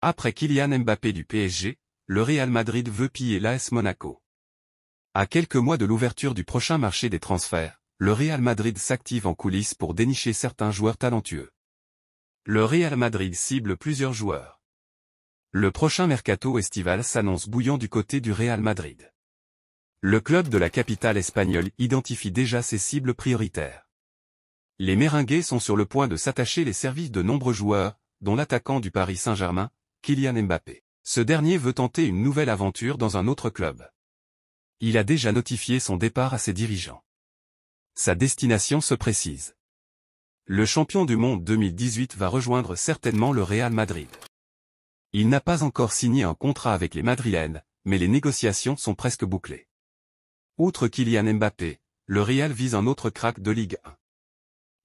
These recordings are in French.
Après Kylian Mbappé du PSG, le Real Madrid veut piller l'AS Monaco. À quelques mois de l'ouverture du prochain marché des transferts, le Real Madrid s'active en coulisses pour dénicher certains joueurs talentueux. Le Real Madrid cible plusieurs joueurs. Le prochain mercato estival s'annonce bouillant du côté du Real Madrid. Le club de la capitale espagnole identifie déjà ses cibles prioritaires. Les Merengues sont sur le point de s'attacher les services de nombreux joueurs, dont l'attaquant du Paris Saint-Germain, Kylian Mbappé. Ce dernier veut tenter une nouvelle aventure dans un autre club. Il a déjà notifié son départ à ses dirigeants. Sa destination se précise. Le champion du monde 2018 va rejoindre certainement le Real Madrid. Il n'a pas encore signé un contrat avec les Madrilènes, mais les négociations sont presque bouclées. Outre Kylian Mbappé, le Real vise un autre crack de Ligue 1.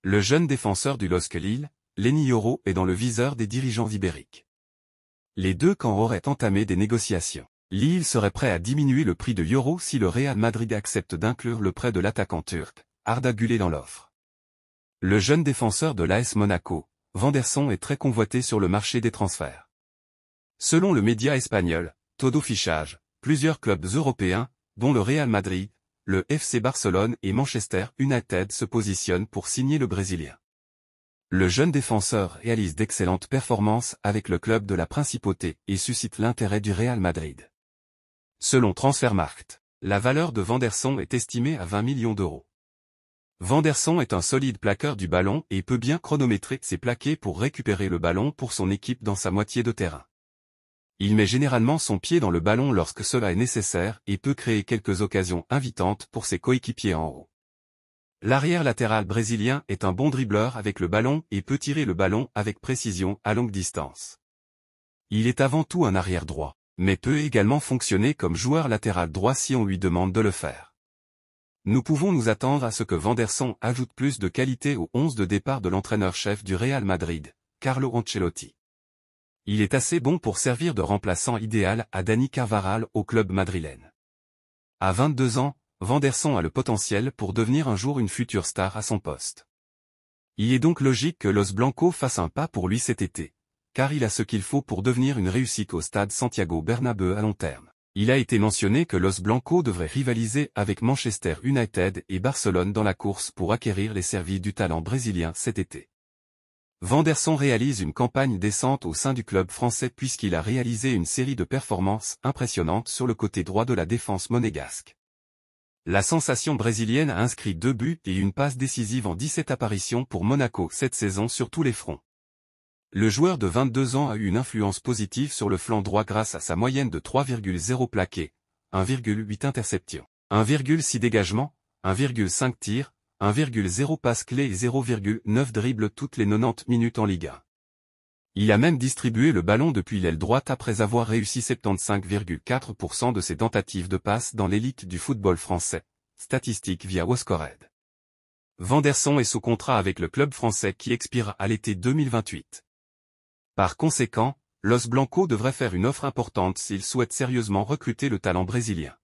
Le jeune défenseur du LOSC Lille, Lenny Yoro, est dans le viseur des dirigeants ibériques. Les deux camps auraient entamé des négociations. Lille serait prêt à diminuer le prix de Yoro si le Real Madrid accepte d'inclure le prêt de l'attaquant turc, Arda Güler, dans l'offre. Le jeune défenseur de l'AS Monaco, Vanderson, est très convoité sur le marché des transferts. Selon le média espagnol, Todo Fichage, plusieurs clubs européens, dont le Real Madrid, le FC Barcelone et Manchester United, se positionnent pour signer le Brésilien. Le jeune défenseur réalise d'excellentes performances avec le club de la Principauté et suscite l'intérêt du Real Madrid. Selon Transfermarkt, la valeur de Vanderson est estimée à 20 millions d'euros. Vanderson est un solide plaqueur du ballon et peut bien chronométrer ses plaqués pour récupérer le ballon pour son équipe dans sa moitié de terrain. Il met généralement son pied dans le ballon lorsque cela est nécessaire et peut créer quelques occasions invitantes pour ses coéquipiers en haut. L'arrière latéral brésilien est un bon dribbleur avec le ballon et peut tirer le ballon avec précision à longue distance. Il est avant tout un arrière droit, mais peut également fonctionner comme joueur latéral droit si on lui demande de le faire. Nous pouvons nous attendre à ce que Vanderson ajoute plus de qualité au 11 de départ de l'entraîneur-chef du Real Madrid, Carlo Ancelotti. Il est assez bon pour servir de remplaçant idéal à Dani Carvajal au club madrilène. À 22 ans, Vanderson a le potentiel pour devenir un jour une future star à son poste. Il est donc logique que Los Blancos fasse un pas pour lui cet été, car il a ce qu'il faut pour devenir une réussite au stade Santiago Bernabéu à long terme. Il a été mentionné que Los Blancos devrait rivaliser avec Manchester United et Barcelone dans la course pour acquérir les services du talent brésilien cet été. Vanderson réalise une campagne décente au sein du club français puisqu'il a réalisé une série de performances impressionnantes sur le côté droit de la défense monégasque. La sensation brésilienne a inscrit 2 buts et une passe décisive en 17 apparitions pour Monaco cette saison sur tous les fronts. Le joueur de 22 ans a eu une influence positive sur le flanc droit grâce à sa moyenne de 3,0 plaqués, 1,8 interceptions, 1,6 dégagements, 1,5 tirs, 1,0 passes clés et 0,9 dribbles toutes les 90 minutes en Ligue 1. Il a même distribué le ballon depuis l'aile droite après avoir réussi 75,4% de ses tentatives de passe dans l'élite du football français, statistique via WhoScored. Vanderson est sous contrat avec le club français qui expire à l'été 2028. Par conséquent, Los Blancos devrait faire une offre importante s'il souhaite sérieusement recruter le talent brésilien.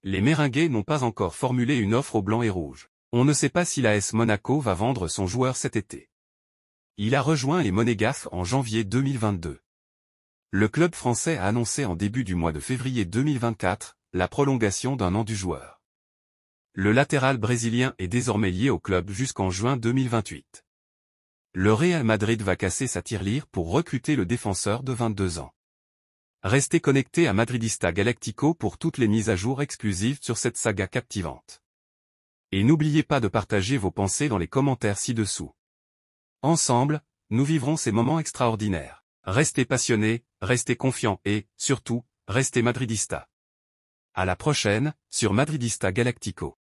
Les Merengues n'ont pas encore formulé une offre aux Blancs et Rouges. On ne sait pas si l'AS Monaco va vendre son joueur cet été. Il a rejoint les Monégasques en janvier 2022. Le club français a annoncé en début du mois de février 2024 la prolongation d'1 an du joueur. Le latéral brésilien est désormais lié au club jusqu'en juin 2028. Le Real Madrid va casser sa tirelire pour recruter le défenseur de 22 ans. Restez connectés à Madridista Galactico pour toutes les mises à jour exclusives sur cette saga captivante. Et n'oubliez pas de partager vos pensées dans les commentaires ci-dessous. Ensemble, nous vivrons ces moments extraordinaires. Restez passionnés, restez confiants et, surtout, restez madridistas. À la prochaine, sur Madridista Galactico.